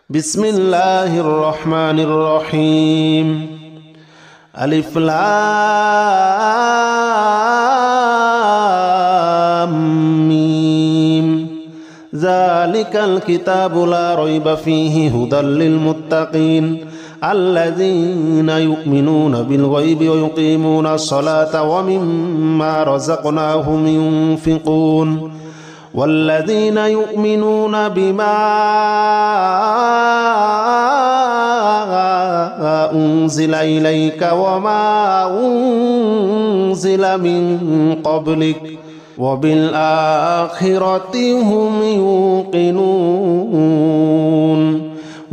بسم الله الرحمن الرحيم ألف لام ميم ذلك الكتاب لا ريب فيه هدى للمتقين الذين يؤمنون بالغيب ويقيمون الصلاة ومما رزقناهم ينفقون والذين يؤمنون بما أنزل إليك وما أنزل من قبلك وبالآخرة هم يوقنون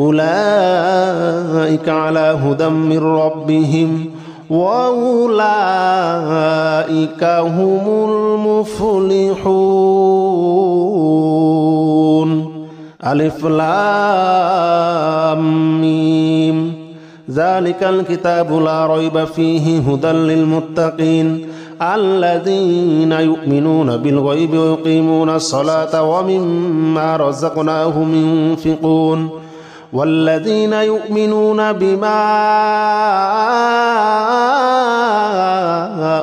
أولئك على هدى من ربهم وأولئك هم المفلحون ألف لام ميم ذلك الكتاب لا ريب فيه هدى للمتقين الذين يؤمنون بالغيب ويقيمون الصلاة ومما رزقناهم ينفقون والذين يؤمنون بما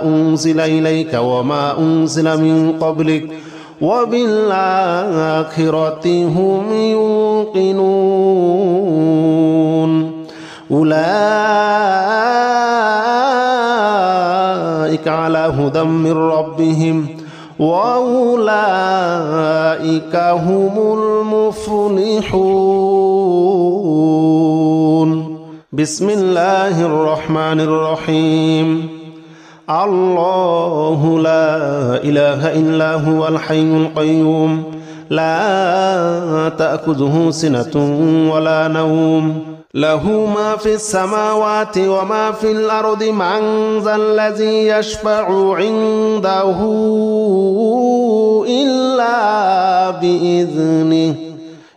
أنزل إليك وما أنزل من قبلك وبالآخرة هم يوقنون أولئك على هدى من ربهم وأولئك هم المفلحون بسم الله الرحمن الرحيم الله لا إله إلا هو الحي القيوم لا تأخذه سنة ولا نوم له ما في السماوات وما في الأرض من ذا الذي يشفع عنده إلا بإذنه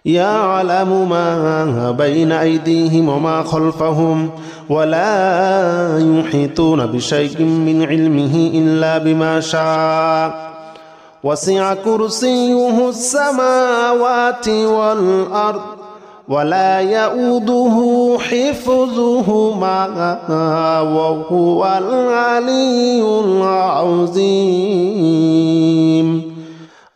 يعلم ما بين أيديهم وما خلفهم ولا يحيطون بشيء من علمه إلا بما شاء وسع كرسيه السماوات والأرض ولا يؤوده حفظهما وهو العلي العظيم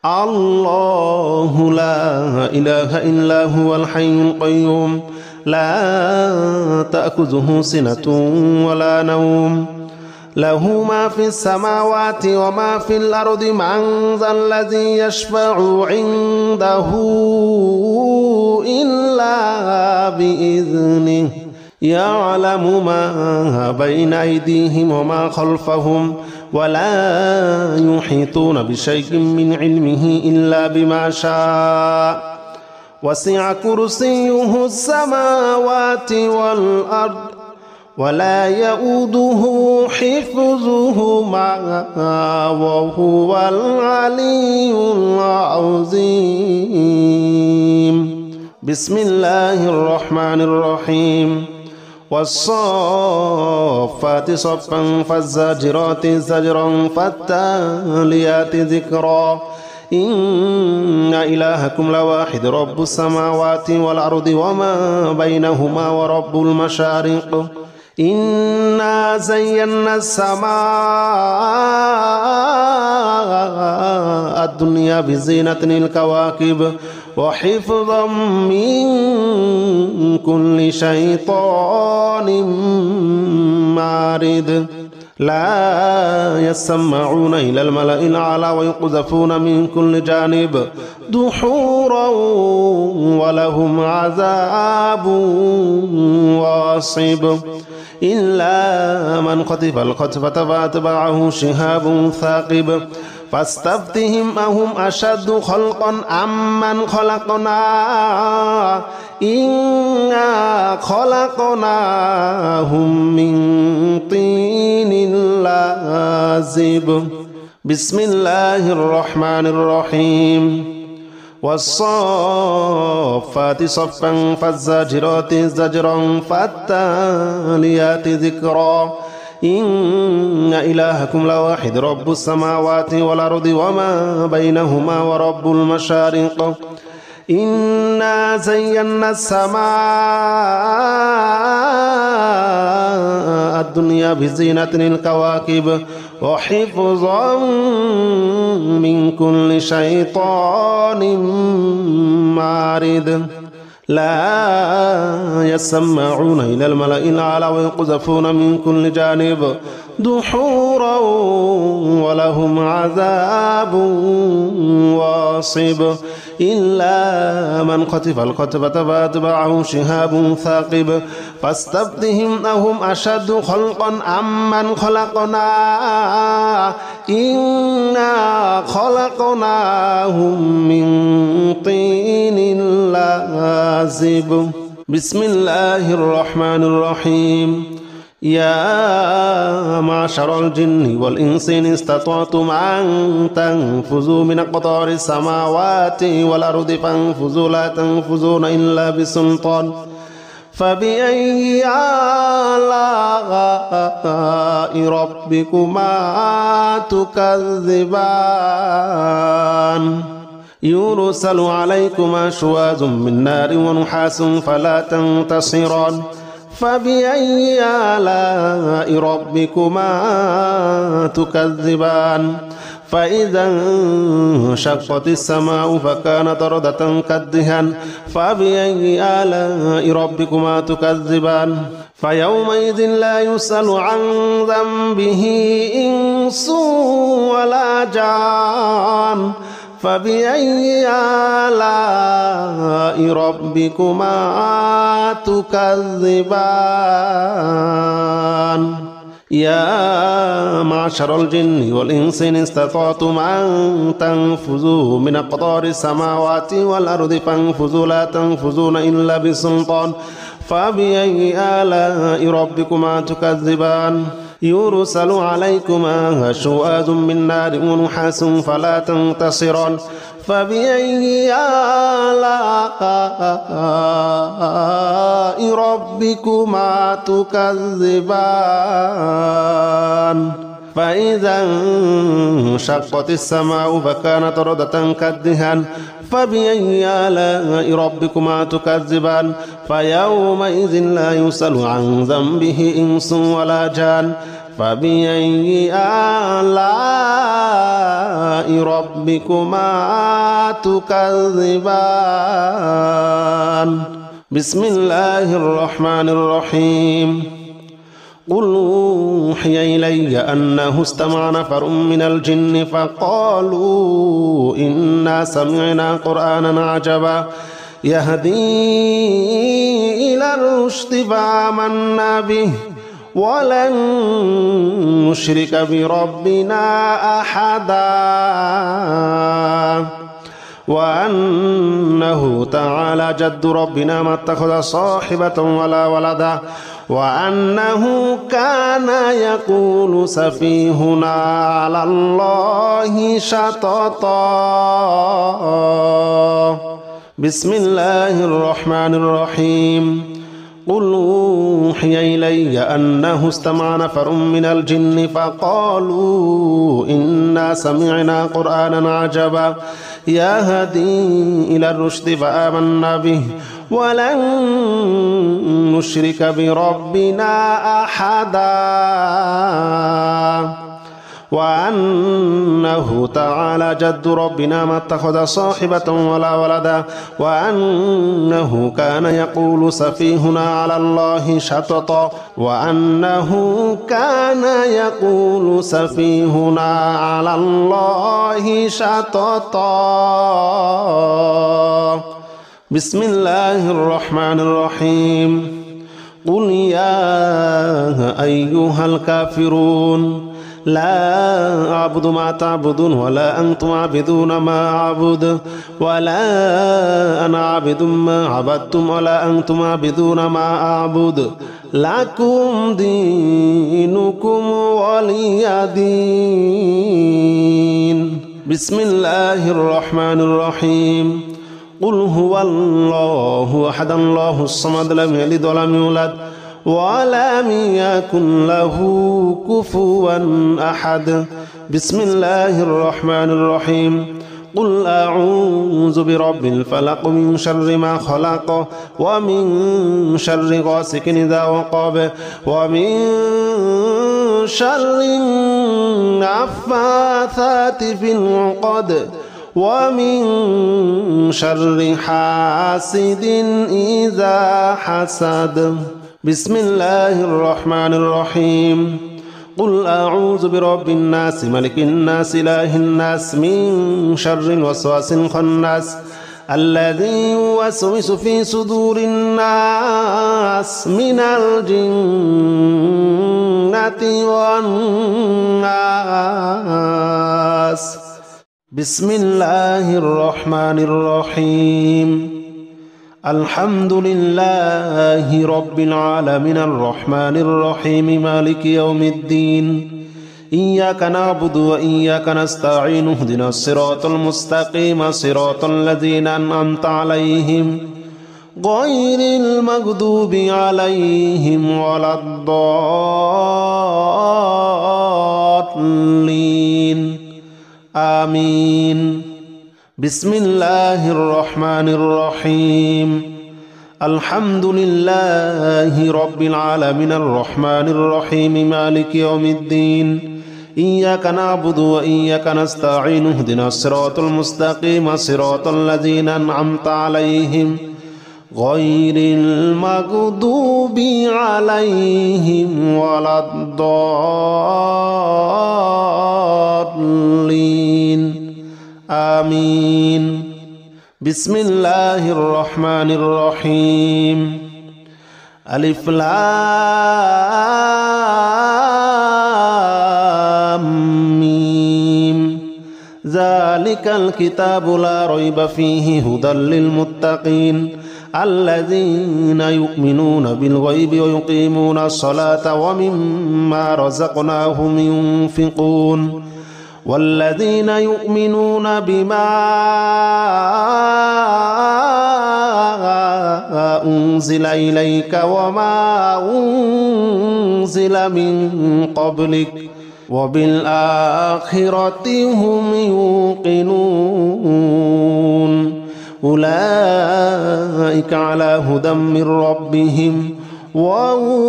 الله لا إله إلا هو الحي القيوم لا تأخذه سنة ولا نوم له ما في السماوات وما في الأرض من ذا الذي يشفع عنده إلا بإذنه يعلم ما بين أيديهم وما خلفهم ولا يحيطون بشيء من علمه إلا بما شاء وسع كرسيه السماوات والأرض ولا يؤوده حفظهما وهو العلي العظيم بسم الله الرحمن الرحيم والصافات صفا فالزاجرات زجرا فالتاليات ذكرا إن إلهكم لواحد رب السماوات والأرض وما بينهما ورب المشارق إنا زينا السماء الدنيا بزينة الكواكب وحفظا من كل شيطان مارد لا يسمعون إلى الملأ الأعلى ويقذفون من كل جانب دحورا ولهم عذاب واصب إلا من خطف الخطفة فأتبعه شهاب ثاقب فاستفتهم أهم أشد خلقا أم من خلقنا إنا خلقناهم من طين لازب بسم الله الرحمن الرحيم والصافات صفا فالزاجرات زجرا فالتاليات ذكرا إن إلهكم لواحد رب السماوات والأرض وما بينهما ورب المشارق إنا زينا السماء الدنيا بزينة الكواكب وحفظا من كل شيطان مارد لا يسمعون إلى الملأ الأعلى ويقذفون من كل جانب دحورا ولهم عذاب واصب إلا من خطف الخطفة فأتبعه شهاب ثاقب فاستفتهم أهم أشد خلقا أم من خلقنا إنا خلقناهم من طين لازب بسم الله الرحمن الرحيم يا معشر الجن والإنس إن استطعتم أن تنفذوا من أقطار السماوات والأرض فانفذوا لا تنفذون إلا بسلطان فبأي آلاء ربكما تكذبان يرسل عليكما شواظ من نار ونحاس فلا تنتصران فبأي آلاء ربكما تكذبان فإذا انشقت السماء فكانت وردة كالدهان فبأي آلاء ربكما تكذبان فيومئذ لا يسأل عن ذنبه إنس ولا جان فبأي آلاء ربكما تكذبان يا معشر الجن والإنس إن استطعتم أن تنفذوا من أقطار السماوات والأرض فانفذوا لا تنفذون إلا بسلطان فبأي آلاء ربكما تكذبان يرسل عليكما شواظ من نار ونحاس فلا تنتصران فبأي آلاء ربكما تكذبان فإذا انشقت السماء فكانت وردة كالدهان فبأي آلاء ربكما تكذبان فيومئذ لا يسأل عن ذنبه إنس ولا جان فبأي آلاء ربكما تكذبان بسم الله الرحمن الرحيم قل أوحي إلي أنه استمع نفر من الجن فقالوا إنا سمعنا قرآنا عجبا يهدي إلى الرشد فآمنا به ولن نشرك بربنا أحدا وأنه تعالى جد ربنا ما اتخذ صاحبة ولا ولدا وأنه كان يقول سفيهنا على الله شططا بسم الله الرحمن الرحيم قل أوحي إلي أنه استمع نفر من الجن فقالوا إنا سمعنا قرآنا عجبا يهدي إلى الرشد فآمنا به ولن نشرك بربنا أحدا وأنه تعالى جد ربنا ما اتخذ صاحبة ولا ولدا وأنه كان يقول سفيهنا على الله شططا وأنه كان يقول سفيهنا على الله شططا بسم الله الرحمن الرحيم قل يا أيها الكافرون لا أعبد ما تعبدون ولا أنتم عابدون ما أعبد ولا أنا عابد ما عبدتم ولا أنتم عابدون ما أعبد لكم دينكم ولي دين بسم الله الرحمن الرحيم قل هو الله أحد الله الصمد لم يلد ولم يولد ولم يكن له كفوا أحد بسم الله الرحمن الرحيم قل أعوذ برب الفلق من شر ما خلق ومن شر غاسق إذا وقب ومن شر النفاثات في العقد ومن شر حاسد إذا حسد. بسم الله الرحمن الرحيم. قل أعوذ برب الناس ملك الناس إله الناس من شر الوسواس الخناس الذي يوسوس في صدور الناس من الجنة والناس. بسم الله الرحمن الرحيم. الحمد لله رب العالمين الرحمن الرحيم مالك يوم الدين إياك نعبد وإياك نستعين اهدنا الصراط المستقيم صراط الذين أنعمت عليهم غير المغضوب عليهم ولا الضالين آمين. بسم الله الرحمن الرحيم. الحمد لله رب العالمين الرحمن الرحيم مالك يوم الدين إياك نعبد وإياك نستعين اهدنا الصراط المستقيم صراط الذين أنعمت عليهم غير المغضوب عليهم ولا الضالين آمين. بسم الله الرحمن الرحيم. ألف لام ميم ذلك الكتاب لا ريب فيه هدى للمتقين الذين يؤمنون بالغيب ويقيمون الصلاة ومما رزقناهم ينفقون والذين يؤمنون بما أنزل إليك وما أنزل من قبلك وبالآخرة هم يوقنون أولئك على هدى من ربهم وأولئك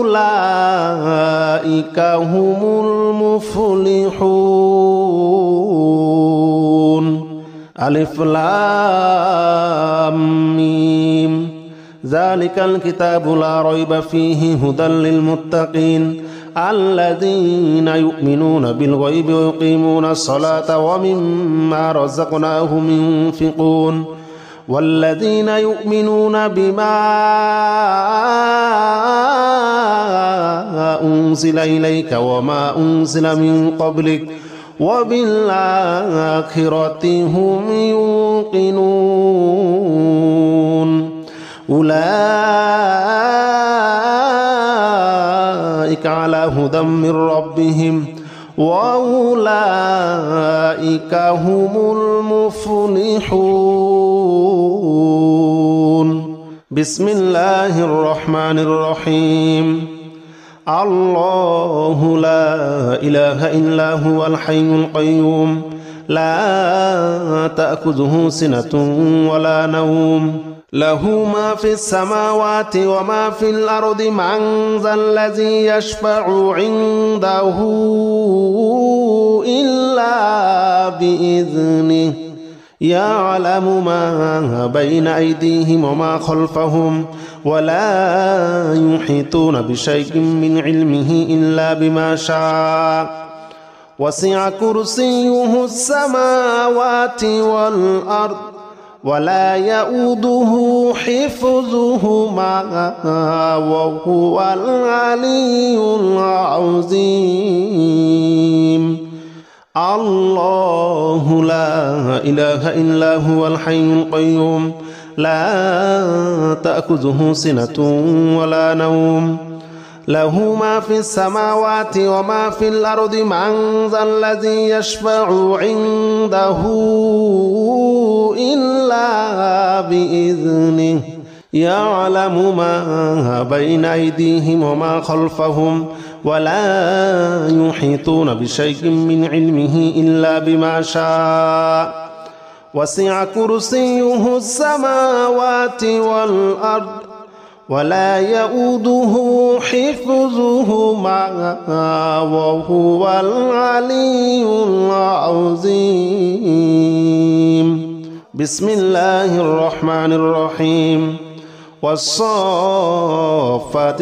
هم المفلحون. ألف لام ميم ذلك الكتاب لا ريب فيه هدى للمتقين الذين يؤمنون بالغيب ويقيمون الصلاة ومما رزقناهم ينفقون والذين يؤمنون بما أنزل إليك وما أنزل من قبلك وبالآخرة هم يوقنون أولئك على هدى من ربهم وأولئك هم المفلحون. بسم الله الرحمن الرحيم. الله لا إله إلا هو الحي القيوم لا تأخذه سنة ولا نوم له ما في السماوات وما في الأرض من ذا الذي يشفع عنده إلا بإذنه يعلم ما بين أيديهم وما خلفهم ولا يحيطون بشيء من علمه إلا بما شاء وسع كرسيه السماوات والأرض ولا يؤوده حفظهما وهو العلي العظيم. الله لا إله إلا هو الحي القيوم لا تأخذه سنة ولا نوم له ما في السماوات وما في الأرض من ذا الذي يشفع عنده إلا بإذنه يعلم ما بين أيديهم وما خلفهم ولا يحيطون بشيء من علمه إلا بما شاء وسع كرسيه السماوات والأرض ولا يؤوده حفظهما وهو العلي العظيم. بسم الله الرحمن الرحيم. والصافات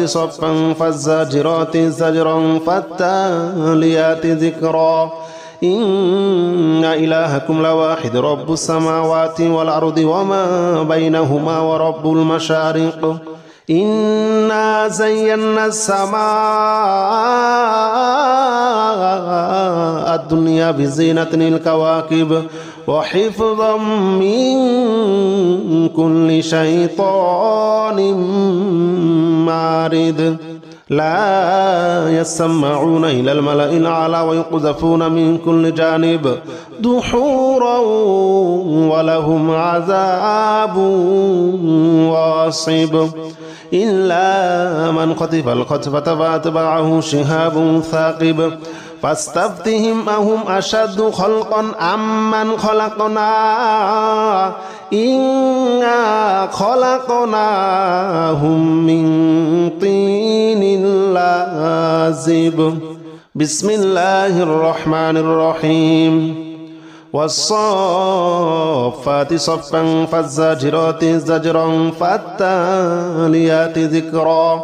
صفا فالزاجرات زجرا فالتاليات ذكرا إن إلهكم لواحد رب السماوات والأرض وما بينهما ورب المشارق إنا زينا السماء الدنيا بزينة الكواكب وحفظا من كل شيطان مارد لا يسمعون إلى الملأ الأعلى ويقذفون من كل جانب دحورا ولهم عذاب واصب إلا من خطف الخطفة فأتبعه شهاب ثاقب فاستفتهم أهم أشد خلقا أم من خلقنا إنا خلقناهم من طين لازب. بسم الله الرحمن الرحيم. والصافات صفا فالزاجرات زجرا فالتاليات ذكرا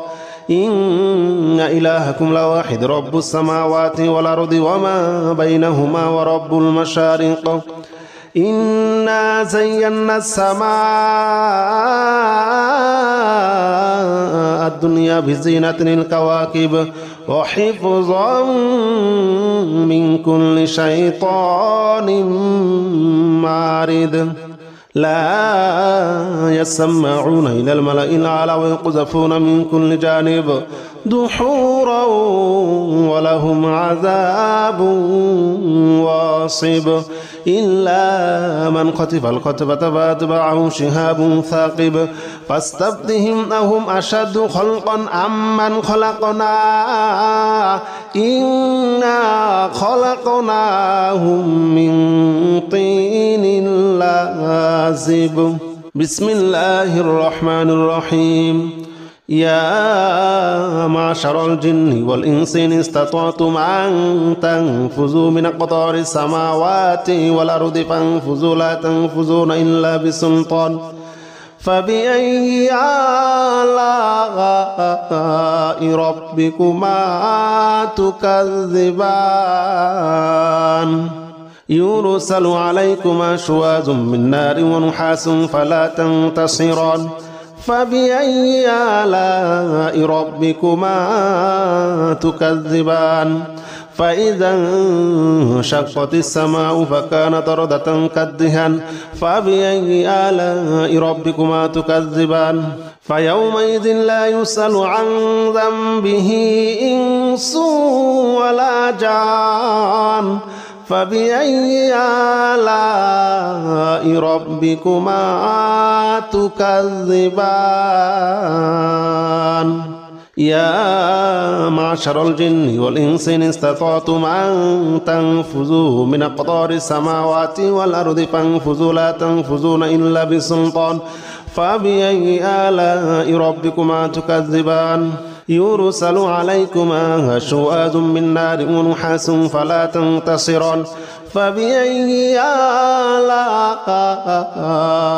إن إلهكم لواحد رب السماوات والأرض وما بينهما ورب المشارق إنا زينا السماء الدنيا بزينة الكواكب وحفظا من كل شيطان مارد لا يسمعون إلى الملأ الأعلى ويقذفون من كل جانب دحورا ولهم عذاب واصب إلا من خطف الخطفة فأتبعه شهاب ثاقب فاستفتهم أهم أشد خلقا أم من خلقنا إنا خلقناهم من طين لازب. بسم الله الرحمن الرحيم. يا معشر الجن والإنس إن استطعتم أن تنفذوا من أقطار السماوات والأرض فانفذوا لا تنفذون إلا بسلطان فبأي آلاء ربكما تكذبان يرسل عليكما شواظ من نار ونحاس فلا تنتصران فبأي آلاء ربكما تكذبان فإذا انشقت السماء فكانت وردة كالدهان فبأي آلاء ربكما تكذبان فيومئذ لا يسأل عن ذنبه إنس ولا جان فبأي آلاء ربكما تكذبان يا معشر الجن والإنس إن استطعتم أن تنفذوا من أقطار السماوات والأرض فانفذوا لا تنفذون إلا بسلطان فبأي آلاء ربكما تكذبان يرسل عليكما شواظ من نار ونحاس فلا تنتصران فبأي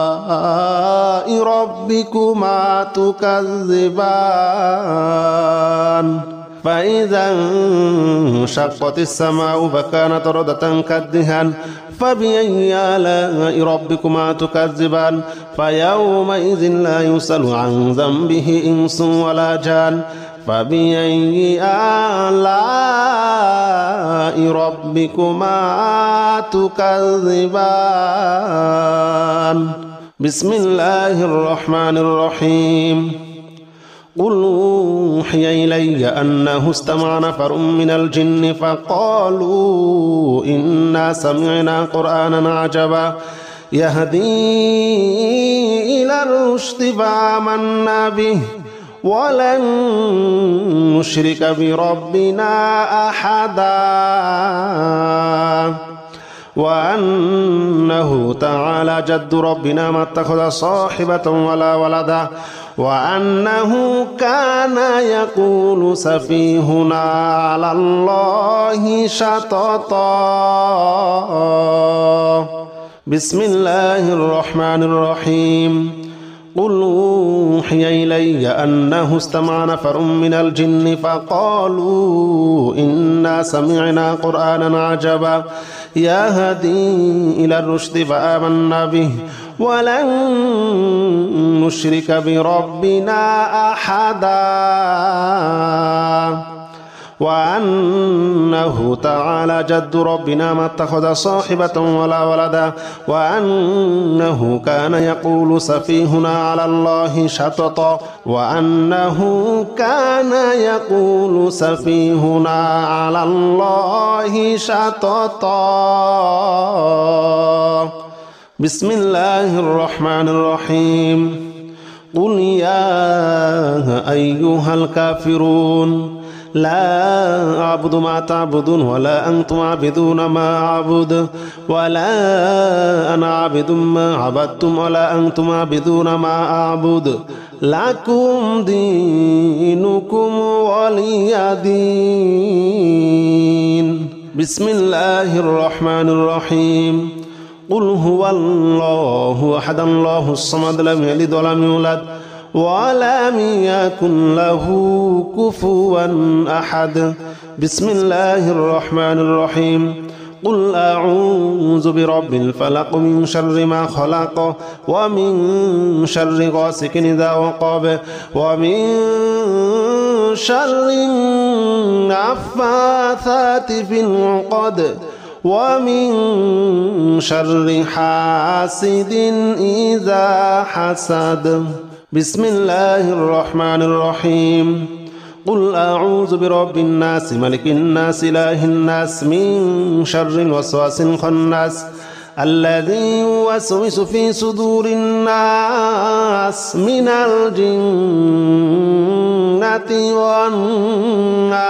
آلاء ربكما تكذبان فإذا انشقت السماء فكانت وردة كالدهان فبأي آلاء ربكما تكذبان فيومئذ لا يسأل عن ذنبه إنس ولا جان فبأي آلاء ربكما تكذبان بسم الله الرحمن الرحيم قل أوحي إلي أنه استمع نفر من الجن فقالوا إنا سمعنا قرآنا عجبا يهدي إلى الرشد فآمنا به ولن نشرك بربنا أحدا وأنه تعالى جد ربنا ما اتخذ صاحبة ولا ولدا وأنه كان يقول سفيهنا على الله شططا. بسم الله الرحمن الرحيم. قل أوحي إلي أنه استمع نفر من الجن فقالوا إنا سمعنا قرآنا عجبا يهدي إلى الرشد فآمنا به ولن نشرك بربنا أحدا وأنه تعالى جد ربنا ما اتخذ صاحبة ولا ولدا وأنه كان يقول سفيهنا على الله شططا وأنه كان يقول سفيهنا على الله شططا. بسم الله الرحمن الرحيم. قل يا أيها الكافرون لا أعبد ما تعبدون ولا أنتم عابدون ما أعبد ولا أنا عابد ما عبدتم ولا أنتم عابدون ما أعبد لكم دينكم ولي دين. بسم الله الرحمن الرحيم. قل هو الله أحد الله الصمد لم يلد ولم يولد ولم يكن له كفوا أحد. بسم الله الرحمن الرحيم. قل أعوذ برب الفلق من شر ما خلق ومن شر غاسق إذا وقب ومن شر النفاثات في العقد ومن شر حاسد إذا حسد. بسم الله الرحمن الرحيم. قل أعوذ برب الناس ملك الناس إله الناس من شر الوسواس الخناس الذي يوسوس في صدور الناس من الجنة والناس.